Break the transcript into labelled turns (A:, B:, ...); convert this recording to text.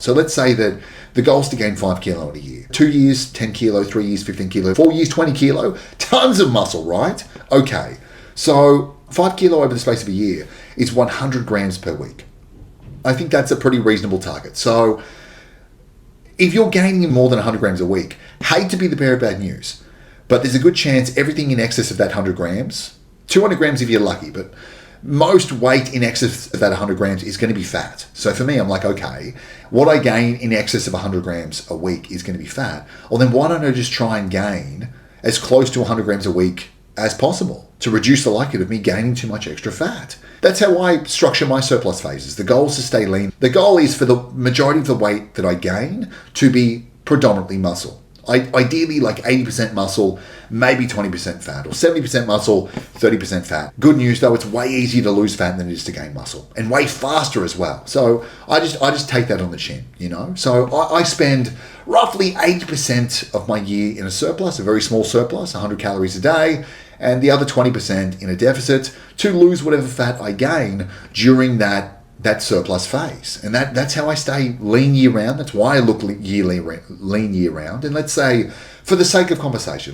A: So let's say that the goal is to gain 5 kilo in a year. 2 years, 10 kilo, 3 years, 15 kilo, 4 years, 20 kilo, tons of muscle, right? Okay, so 5 kilo over the space of a year is 100 grams per week. I think that's a pretty reasonable target. So if you're gaining more than 100 grams a week, hate to be the bearer of bad news, but there's a good chance everything in excess of that 100 grams, 200 grams if you're lucky, but most weight in excess of that 100 grams is going to be fat. So for me, I'm like, okay, what I gain in excess of 100 grams a week is going to be fat. Well, then why don't I just try and gain as close to 100 grams a week as possible to reduce the likelihood of me gaining too much extra fat? That's how I structure my surplus phases. The goal is to stay lean. The goal is for the majority of the weight that I gain to be predominantly muscle. Ideally like 80% muscle, maybe 20% fat, or 70% muscle, 30% fat. Good news though, it's way easier to lose fat than it is to gain muscle, and way faster as well. So I just take that on the chin, you know? So I spend roughly 80% of my year in a surplus, a very small surplus, 100 calories a day, and the other 20% in a deficit to lose whatever fat I gain during that surplus phase. And that's how I stay lean year round. That's why I look lean year round. And let's say, for the sake of conversation,